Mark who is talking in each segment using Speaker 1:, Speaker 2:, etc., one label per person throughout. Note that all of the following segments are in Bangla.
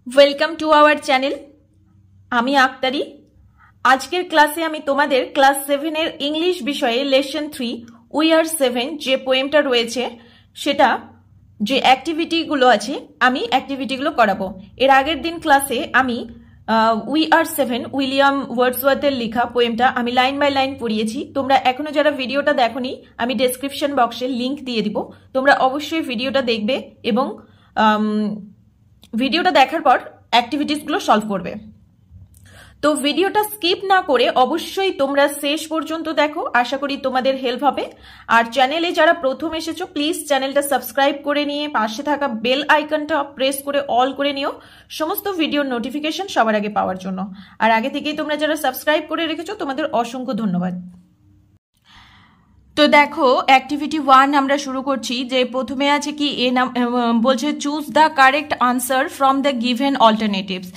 Speaker 1: Welcome to our channel. আমি আক্তারি। আজকের ক্লাসে আমি তোমাদের ক্লাস 7 এর ইংলিশ বিষয়ে লেসন 3 উই আর 7 যে পোয়েমটা রয়েছে সেটা যে অ্যাক্টিভিটিগুলো আছে আমি অ্যাক্টিভিটিগুলো করাবো। এর আগের দিন ক্লাসে আমি উই আর 7 উইলিয়াম ওয়ার্ডসওয়ার্থের লেখা পোয়েমটা আমি লাইন বাই লাইন পড়িয়েছি। তোমরা এখনো যারা ভিডিওটা দেখোনি আমি ডেসক্রিপশন বক্সে লিংক দিয়ে দিব, তোমরা অবশ্যই ভিডিওটা দেখবে এবং ভিডিওটা দেখার পর অ্যাক্টিভিটিসগুলো সলভ করবে। তো ভিডিওটা স্কিপ না করে অবশ্যই তোমরা শেষ পর্যন্ত দেখো, আশা করি তোমাদের হেল্প হবে। আর চ্যানেলে যারা প্রথম এসেছো প্লিজ চ্যানেলটা সাবস্ক্রাইব করে নিয়ে পাশে থাকা বেল আইকনটা প্রেস করে অল করে নিও সমস্ত ভিডিওর নোটিফিকেশন সবার আগে পাওয়ার জন্য। আর আগে থেকেই তোমরা যারা সাবস্ক্রাইব করে রেখেছো তোমাদের অসংখ্য ধন্যবাদ। তো দেখো অ্যাক্টিভিটি 1 আমরা শুরু করছি। যে প্রথমে আছে কি বলছে choose the correct answer from the given alternatives.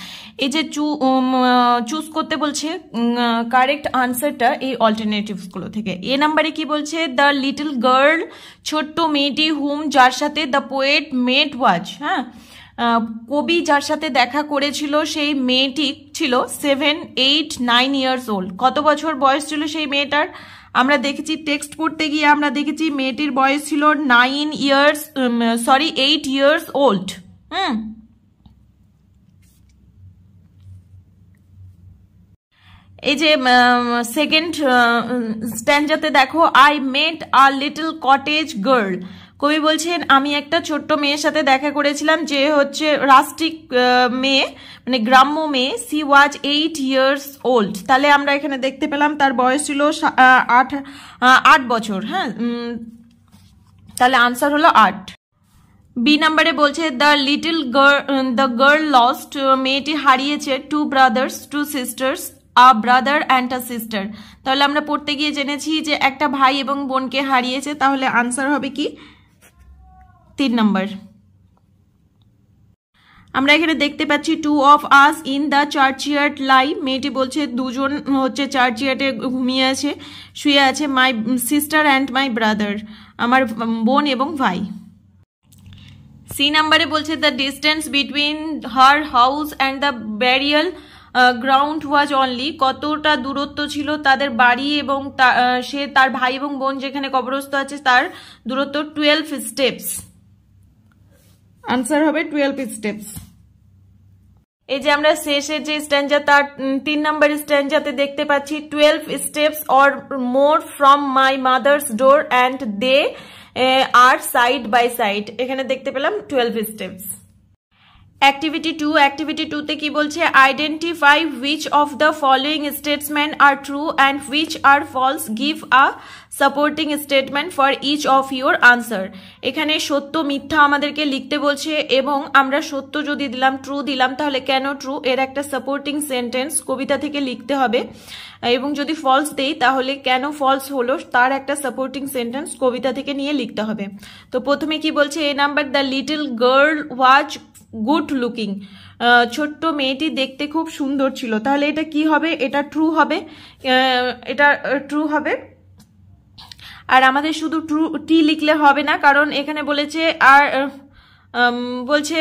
Speaker 1: এই যে চুজ করতে বলছে কারেক্ট আনসারটা এই অল্টারনেটিভসগুলো থেকে। এ নাম্বারে কি বলছে দ্য লিটল গার্ল, ছোট্ট মেয়েটি হুম যার সাথে দ্য পোয়েট মেট ওয়াজ, হ্যাঁ কবি যার সাথে দেখা করেছিল সেই মেয়েটি ছিল 7, 8, 9 ইয়ার্স ওল্ড। কত বছর বয়স ছিল সেই মেয়েটার? আমরা দেখেছি টেক্সট পড়তে গিয়ে আমরা দেখেছি মেয়েটির বয়স ছিল 8 ইয়ার্স ওল্ড। এই যে সেকেন্ড স্ট্যান্ডাতে দেখো I met a little cottage girl. কবি বলছেন আমি একটা ছোট্ট মেয়ের সাথে দেখা করেছিলাম যে হচ্ছে রাস্টিক মেয়ে, মানে গ্রাম্য মেয়ে। সি ওয়াজ 8 ইয়ার্স ওল্ড। তাহলে আমরা এখানে দেখতে পেলাম তার বয়স ছিল 8 বছর। হ্যাঁ, তাহলে আনসার হলো 8। বি নাম্বারে বলছে দ্য গার্ল লস্ট, মেয়েটি হারিয়েছে 2 brothers 2 sisters, a brother and a sister. তাহলে আমরা পড়তে গিয়ে জেনেছি যে একটা ভাই এবং বোনকে হারিয়েছে, তাহলে আনসার হবে কি 3 নাম্বার। আমরা এখানে দেখতে পাচ্ছি 2 of us in the churchyard lie। মেয়েটি বলছে দুজন হচ্ছে চার্চইয়ার্ডে ঘুমিয়ে আছে, শুয়ে আছে। My sister and my brother, আমার বোন এবং ভাই। সি নাম্বারে বলছে the distance between her house and the burial ground was only, কতটা দূরত্ব ছিল তাদের বাড়ি এবং সে তার ভাই এবং বোন যেখানে কবরস্থ আছে তার দূরত্ব 12 স্টেপস। আনসার হবে 12 স্টেপস। এই যে আমরা শেষের যে স্ট্যান্জা তার 3 নাম্বার স্ট্যান্জাতে দেখতে পাচ্ছি 12 steps or more from my mother's door and they are side by side. এখানে দেখতে পেলাম 12 স্টেপস। অ্যাক্টিভিটি 2তে কি বলছে identify which of the following statements are true and which are false, give a supporting statement for each of your answer. এখানে সত্য মিথ্যা আমাদেরকে লিখতে বলছে এবং আমরা সত্য যদি দিলাম ট্রু দিলাম তাহলে কেন ট্রু এর একটা সাপোর্টিং সেন্টেন্স কবিতা থেকে লিখতে হবে, এবং যদি ফলস দেই তাহলে কেন ফলস হলো তার একটা সাপোর্টিং সেন্টেন্স কবিতা থেকে নিয়ে লিখতে হবে। তো প্রথমে কি বলছে A number the little girl was good looking, ছোট্ট মেয়েটি দেখতে খুব সুন্দর ছিল। তাহলে এটা কি হবে? এটা ট্রু হবে, এটা ট্রু হবে। আর আমাদের শুধু ট্রু টি লিখলে হবে না, কারণ এখানে বলেছে আর বলছে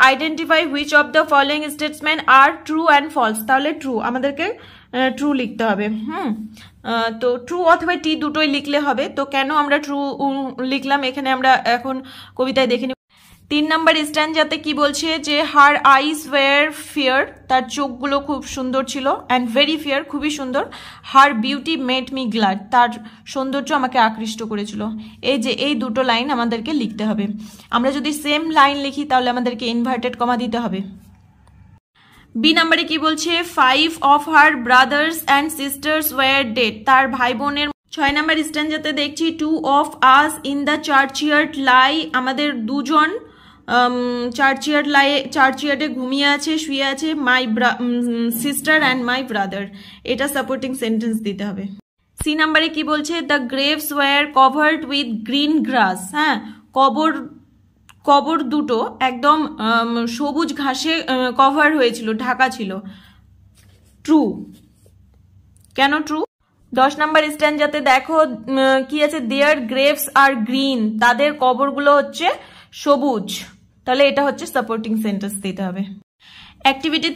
Speaker 1: identify which of the following statements are true and false, তাহলে ট্রু আমাদেরকে ট্রু লিখতে হবে। তো ট্রু অথবা টি দুটোই লিখলে হবে। তো কেন আমরা ট্রু লিখলাম এখানে আমরা এখন কবিতায় দেখে নিব। 3 নাম্বার স্ট্যান্ডাতে কি বলছে যে হার আইস ওয়ার ফেয়ার, তার চোখগুলো খুব সুন্দর ছিল, অ্যান্ড ভেরি ফেয়ার খুবই সুন্দর। Her beauty made me glad, তার সৌন্দর্য আমাকে আকৃষ্ট করেছিল। এই যে এই দুটো লাইন আমাদেরকে লিখতে হবে। আমরা যদি সেম লাইন লিখি তাহলে আমাদেরকে ইনভার্টেড কমা দিতে হবে। বি নাম্বারে কি বলছে 5 of her brothers and sisters were dead, তার ভাই বোনের। 6 নাম্বার স্ট্যান্ডাতে দেখছি 2 of us in the churchyard lie, আমাদের দুজন চার্চইয়ার্ডে ঘুমিয়ে আছে শুয়ে আছে। My sister and my brother, এটা সাপোর্টিং সেন্টেন্স দিতে হবে। সি নাম্বারে কি বলছে the graves were covered with green grass, হ্যাঁ কবর দুটো একদম সবুজ ঘাসে কভার হয়েছিল, ঢাকা ছিল। ট্রু। কেন ট্রু? 10 নাম্বার স্ট্যান্ডাতে দেখো কি আছে দেয়ার গ্রেভস আর গ্রিন, তাদের কবরগুলো হচ্ছে সবুজ। তাহলে এটা হচ্ছে সাপোর্টিং সেন্টেন্স দিতে হবে। অ্যাক্টিভিটি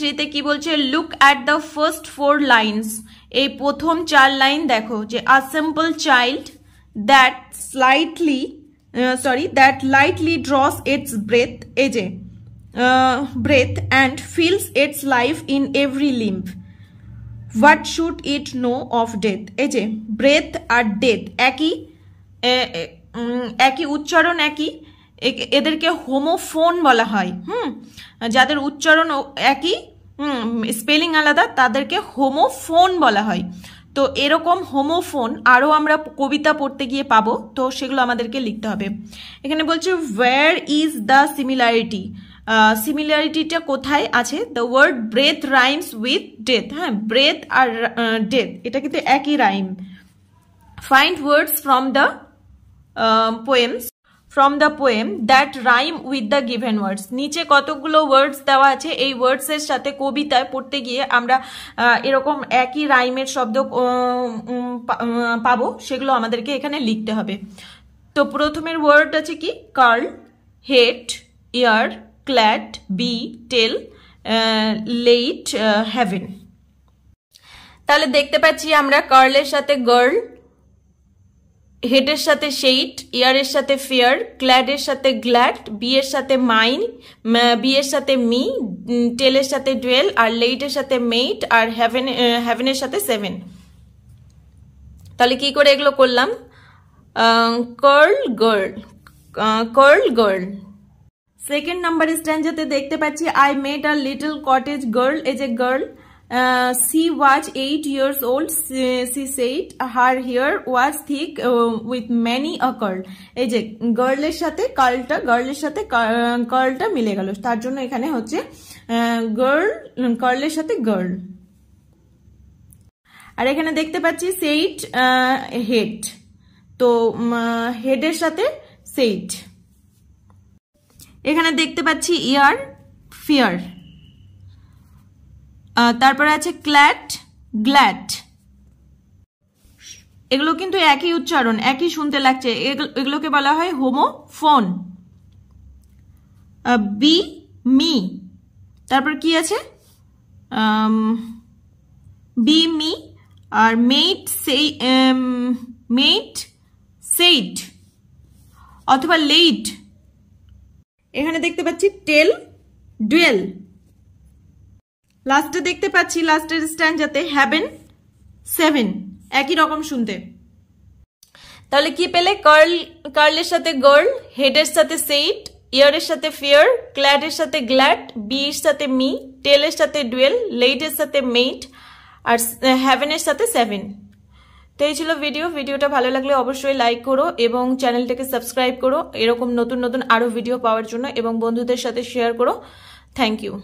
Speaker 1: 3 তে কি বলছে, look at the first 4 lines. এই প্রথম 4 লাইন দেখো, যে a simple child that lightly draws its breath, এই যে breath and feels its life in every limb, what should it know of death. এই যে ব্রেথ আর ডেথ একই উচ্চারণ, একই, এদেরকে হোমোফোন বলা হয়। যাদের উচ্চারণ একই, স্পেলিং আলাদা, তাদেরকে হোমোফোন বলা হয়। তো এরকম হোমোফোন আরও আমরা কবিতা পড়তে গিয়ে পাবো, তো সেগুলো আমাদেরকে লিখতে হবে। এখানে বলছে ওয়্যার ইজ দ্য সিমিলারিটি, সিমিলারিটিটা কোথায় আছে, the word breath rhymes with death. হ্যাঁ, ব্রেথ আর ডেথ এটা কিন্তু একই rhyme. Find words from the poem that rhyme with the given words. নিচে কতগুলো ওয়ার্ডস দেওয়া আছে, এই ওয়ার্ডসের সাথে কবিতায় পড়তে গিয়ে আমরা এরকম একই রাইমের শব্দ পাবো, সেগুলো আমাদেরকে এখানে লিখতে হবে। তো প্রথমের ওয়ার্ড আছে কি, কার্ল, হেড, ইয়ার, ক্ল্যাড, বি, টেল, লেইট, হ্যাভেন। তাহলে দেখতে পাচ্ছি আমরা কার্লের সাথে গার্ল, হেডের সাথে সেইট, ইয়ারের সাথে ফেয়ার, ক্ল্যাডের সাথে গ্ল্যাড, বি এর সাথে মাইন, বি এর সাথে মি, টেলের সাথে ডুয়েল, আর লেইটের সাথে মেইট, আর হ্যাভেনের সাথে 7। তাহলে কি করে এগুলো করলাম, কার্ল গার্ল। সেকেন্ড নাম্বার স্ট্যান্ডাতে দেখতে পাচ্ছি I made a little cottage girl, as a girl, she was 8 years old, she said her hair was thick with many a curl। এই যে গার্লের সাথে কার্লটা মিলে গেল, তার জন্য এখানে হচ্ছে কার্লের সাথে গার্ল। আর এখানে দেখতে পাচ্ছি সেইট, হেড, তো হেডের সাথে সেইট। এখানে দেখতে পাচ্ছি ইয়ার, ফিয়ার, তারপরে আছে ক্ল্যাড, গ্ল্যাড। এগুলো কিন্তু একই উচ্চারণ, একই শুনতে লাগছে, এগুলোকে বলা হয় হোমোফোন। বি, মি, তারপর কি আছে, বি, মি, আর মেইট, সেইট অথবা লেইট। এখানে দেখতে পাচ্ছি টেল, ডুয়েল। লাস্টে দেখতে পাচ্ছি লাস্টের স্ট্যান্ডাতে হ্যাভেন, 7, একই রকম শুনতে। তাহলে কি পেলে, কার্লের সাথে গার্ল, হেডের সাথে সেইট, ইয়ারের সাথে ফিয়ার, ক্ল্যাডের সাথে গ্ল্যাড, বি এর সাথে মি, টেলের সাথে ডুয়েল, লেইটের সাথে মেইট, আর হ্যাভেনের সাথে 7। তো এই ছিল ভিডিওটা ভালো লাগলে অবশ্যই লাইক করো এবং চ্যানেলটাকে সাবস্ক্রাইব করো এরকম নতুন নতুন আরো ভিডিও পাওয়ার জন্য, এবং বন্ধুদের সাথে শেয়ার করো। Thank you.